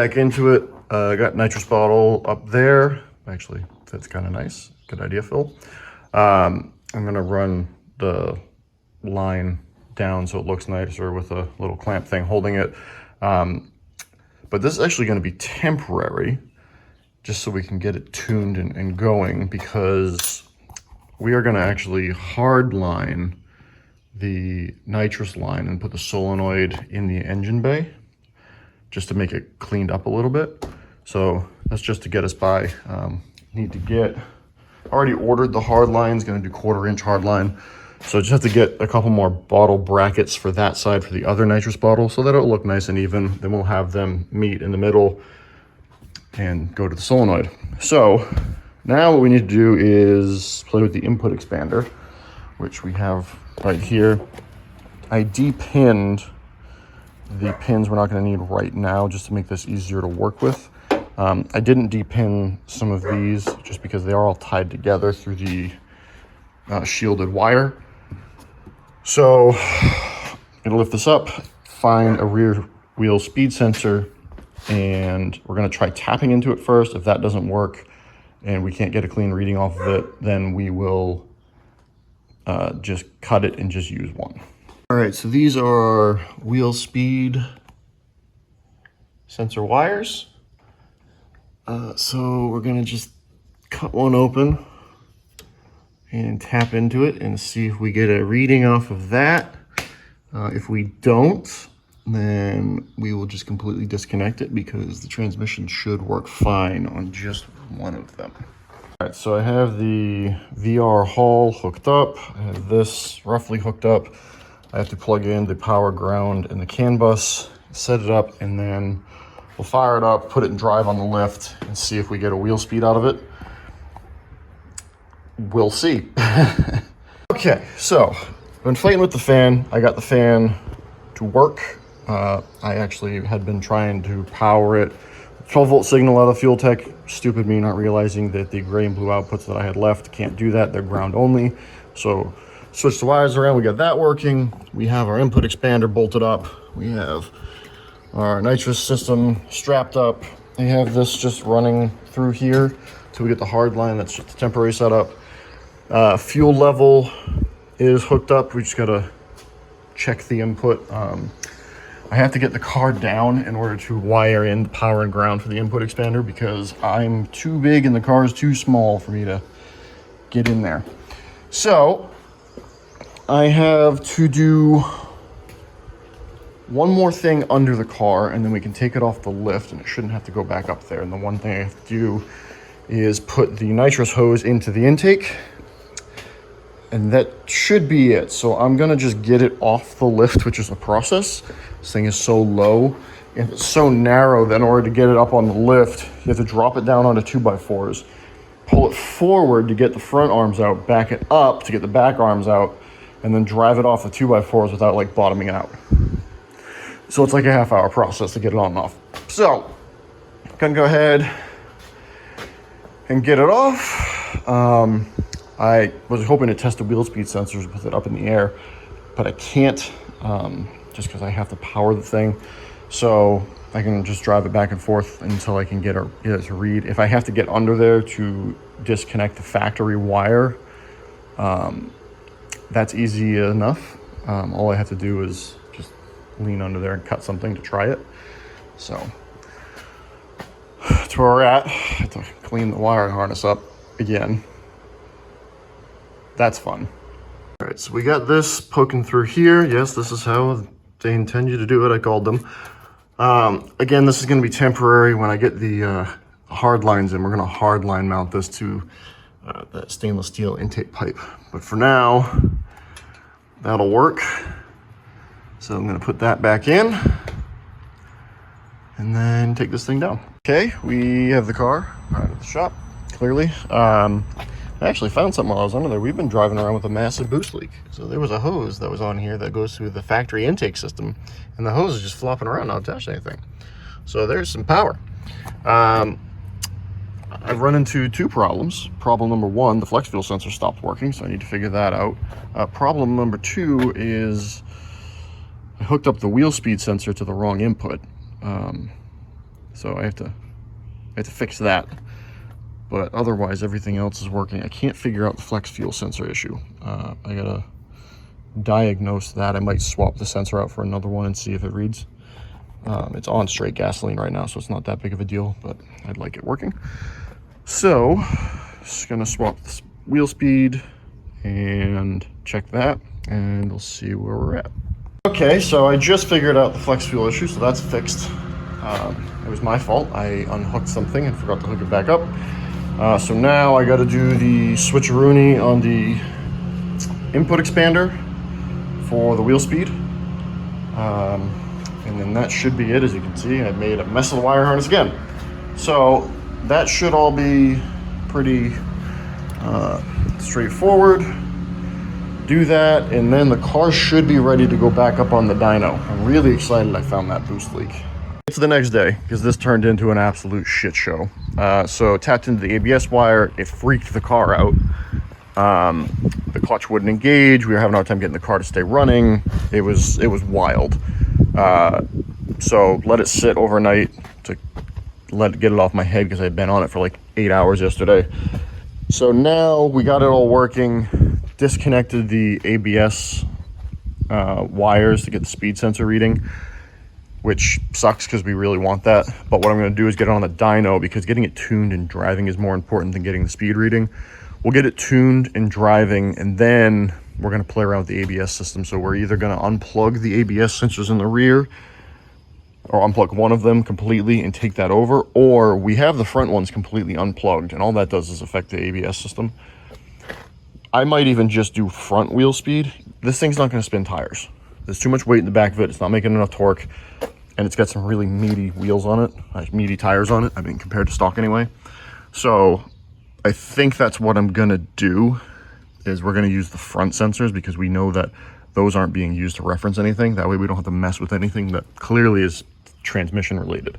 back into it. I got nitrous bottle up there. Actually, that's kind of nice. Good idea, Phil. I'm gonna run the line down so it looks nicer with a little clamp thing holding it. But this is actually gonna be temporary, just so we can get it tuned and going, because we are gonna actually hard line the nitrous line and put the solenoid in the engine bay just to make it cleaned up a little bit. So that's just to get us by. Need to get, already ordered the hard lines, gonna do 1/4-inch hard line. So just have to get a couple more bottle brackets for that side for the other nitrous bottle so that it'll look nice and even. Then we'll have them meet in the middle and go to the solenoid. So now what we need to do is play with the input expander, which we have right here. I de-pinned the pins we're not going to need right now just to make this easier to work with. I didn't de-pin some of these just because they are all tied together through the shielded wire. So I'm gonna lift this up, find a rear wheel speed sensor, and we're gonna try tapping into it first. If that doesn't work and we can't get a clean reading off of it, then we will just cut it and just use one. All right, so these are wheel speed sensor wires. So we're gonna just cut one open and tap into it and see if we get a reading off of that. If we don't, then we will just completely disconnect it because the transmission should work fine on just one of them. All right, so I have the VR Hall hooked up. I have this roughly hooked up. I have to plug in the power, ground, and the CAN bus, set it up, and then we'll fire it up, put it in drive on the lift, and see if we get a wheel speed out of it. We'll see. Okay, so I've been fighting with the fan. I got the fan to work. I actually had been trying to power it. 12-volt signal out of Fuel Tech. Stupid me not realizing that the gray and blue outputs that I had left can't do that. They're ground only. So switch the wires around. We got that working. We have our input expander bolted up. We have our nitrous system strapped up. I have this just running through here till we get the hard line. That's just a temporary setup. Fuel level is hooked up. We just gotta check the input. I have to get the car down in order to wire in the power and ground for the input expander because I'm too big and the car is too small for me to get in there. So I have to do one more thing under the car and then we can take it off the lift and it shouldn't have to go back up there. And the one thing I have to do is put the nitrous hose into the intake. And that should be it. So I'm gonna just get it off the lift, which is a process. This thing is so low and it's so narrow that in order to get it up on the lift, you have to drop it down onto 2x4s, pull it forward to get the front arms out, back it up to get the back arms out, and then drive it off the 2x4s without like bottoming out. So it's like a half-hour process to get it on and off. So I'm gonna go ahead and get it off. I was hoping to test the wheel speed sensors with it up in the air, but I can't just because I have to power the thing. So I can just drive it back and forth until I can get it to read. If I have to get under there to disconnect the factory wire, that's easy enough. All I have to do is just lean under there and cut something to try it. So that's where we're at. I have to clean the wire harness up again. That's fun. All right, so we got this poking through here. Yes, this is how they intend you to do it. I called them. Again, this is gonna be temporary. When I get the hard lines in, we're gonna hard line mount this to that stainless steel intake pipe. But for now, that'll work. So I'm gonna put that back in and then take this thing down. Okay, we have the car out of the shop, clearly. I actually found something while I was under there. We've been driving around with a massive boost leak. So there was a hose that was on here that goes through the factory intake system, and the hose is just flopping around, not touching anything. So there's some power. I've run into two problems. Problem number one, the flex fuel sensor stopped working, so I need to figure that out. Problem number two is I hooked up the wheel speed sensor to the wrong input. So I have to fix that. But otherwise, everything else is working. I can't figure out the flex fuel sensor issue. I gotta diagnose that. I might swap the sensor out for another one and see if it reads. It's on straight gasoline right now, so it's not that big of a deal, but I'd like it working. So, just gonna swap this wheel speed and check that, and we'll see where we're at. Okay, so I just figured out the flex fuel issue, so that's fixed. It was my fault. I unhooked something and forgot to hook it back up. So now I got to do the switcheroony on the input expander for the wheel speed. And then that should be it. As you can see, I made a mess of the wire harness again. So that should all be pretty straightforward. Do that, and then the car should be ready to go back up on the dyno. I'm really excited I found that boost leak. It's the next day, because this turned into an absolute shit show. So tapped into the ABS wire, it freaked the car out. The clutch wouldn't engage. We were having a hard time getting the car to stay running. It was wild. So let it sit overnight to get it off my head, because I had been on it for like 8 hours yesterday. So now we got it all working. Disconnected the ABS wires to get the speed sensor reading, which sucks because we really want that. But what I'm going to do is get it on the dyno, because getting it tuned and driving is more important than getting the speed reading. We'll get it tuned and driving, and then we're going to play around with the ABS system. So we're either going to unplug the ABS sensors in the rear, or unplug one of them completely and take that over, or we have the front ones completely unplugged, and all that does is affect the ABS system. I might even just do front wheel speed. This thing's not going to spin tires. There's too much weight in the back of it. It's not making enough torque, and it's got some really meaty wheels on it, like meaty tires on it. I mean, compared to stock anyway. So I think that's what I'm going to do, is we're going to use the front sensors, because we know that those aren't being used to reference anything. That way we don't have to mess with anything that clearly is transmission related.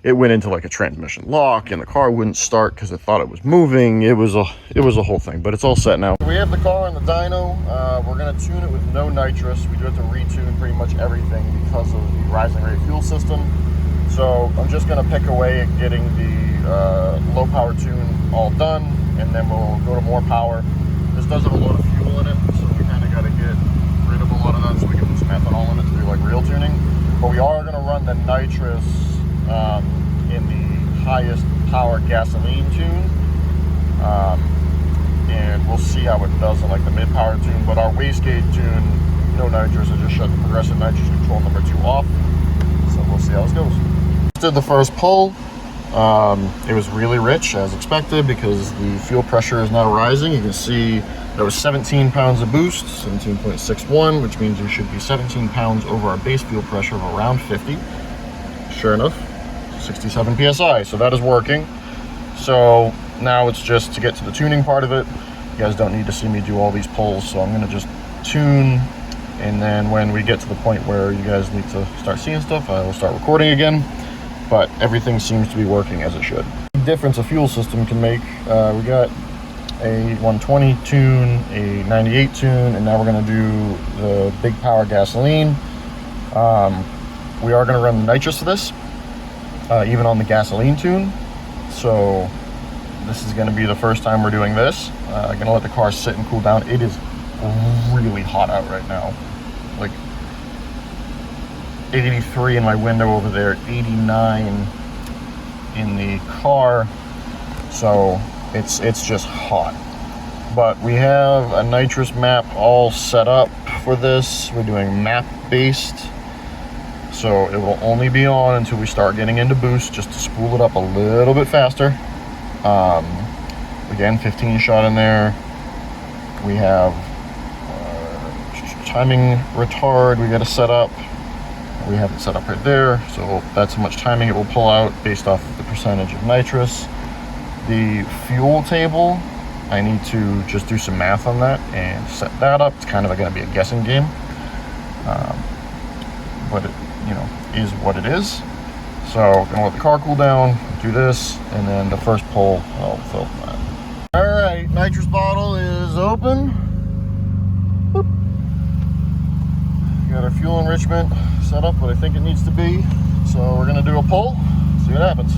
It went into like a transmission lock, and the car wouldn't start because it thought it was moving. It was a whole thing, but it's all set now. We have the car on the dyno. We're gonna tune it with no nitrous. We do have to retune pretty much everything because of the rising rate fuel system. So I'm just gonna pick away at getting the low power tune all done, and then we'll go to more power. This does have a lot of fuel in it, so we kind of got to get rid of a lot of that so we can put some ethanol in it to do like real tuning. But we are gonna run the nitrous in the highest power gasoline tune, and we'll see how it does in like the mid-power tune. But our wastegate tune, no nitrous, I just shut the progressive nitrous control number 2 off, so we'll see how this goes. Did the first pull. It was really rich as expected, because the fuel pressure is now rising. You can see there was 17 pounds of boost, 17.61, which means we should be 17 pounds over our base fuel pressure of around 50. Sure enough, 67 psi, so that is working. So now it's just to get to the tuning part of it. You guys don't need to see me do all these pulls, so I'm going to just tune, and then when we get to the point where you guys need to start seeing stuff, I will start recording again. But everything seems to be working as it should. The difference a fuel system can make, we got a 120 tune, a 98 tune, and now we're going to do the big power gasoline. We are going to run the nitrous to this, even on the gasoline tune. So this is going to be the first time we're doing this. I'm going to let the car sit and cool down. It is really hot out right now. Like 83 in my window over there, 89 in the car. So it's just hot. But we have a nitrous map all set up for this. We're doing map based. So it will only be on until we start getting into boost, just to spool it up a little bit faster. Again, 15 shot in there. We have timing retard we got to set up. We have it set up right there, so that's how much timing it will pull out based off of the percentage of nitrous. The fuel table, I need to just do some math on that and set that up. It's kind of going to be a guessing game, but it, is what it is. So I'm gonna let the car cool down, do this, and then the first pull I'll fill that. All right, nitrous bottle is open. Boop. Got our fuel enrichment set up what I think it needs to be. So we're gonna do a pull, See what happens.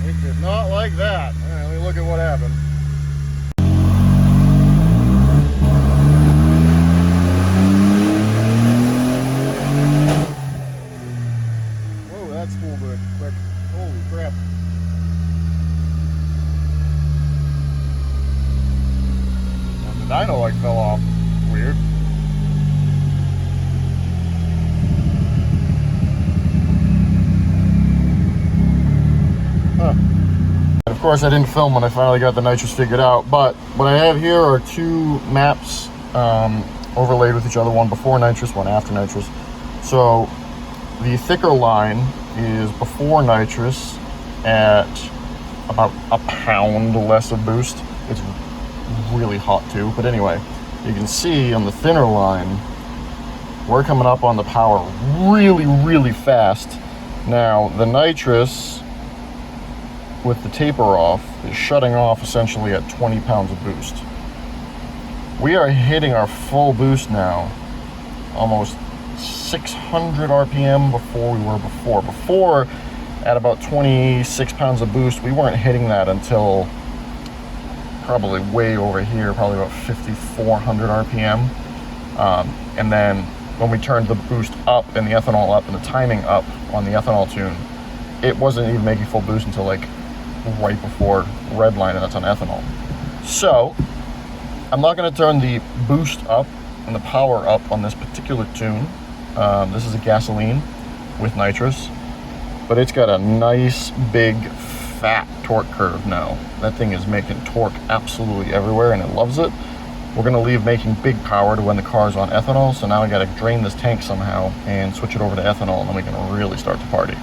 It did not like that. All right, let me look at what happened. Whoa, that spooled good quick. Holy crap. The dyno like fell off. Weird. Huh. And of course I didn't film when I finally got the nitrous figured out, but what I have here are two maps overlaid with each other, one before nitrous, one after nitrous. So the thicker line is before nitrous at about a pound less of boost. It's really hot too, but anyway, you can see on the thinner line we're coming up on the power really fast. Now the nitrous with the taper off is shutting off essentially at 20 pounds of boost. We are hitting our full boost now, almost 600 RPM before we were before. Before, at about 26 pounds of boost, we weren't hitting that until probably way over here, probably about 5,400 RPM. And then when we turned the boost up and the ethanol up and the timing up on the ethanol tune, it wasn't even making full boost until like right before red line, and that's on ethanol. So I'm not going to turn the boost up and the power up on this particular tune. This is a gasoline with nitrous, but it's got a nice big fat torque curve now. That thing is making torque absolutely everywhere and it loves it. We're going to leave making big power to when the car's on ethanol, so now I got to drain this tank somehow and switch it over to ethanol, and then we can really start to party.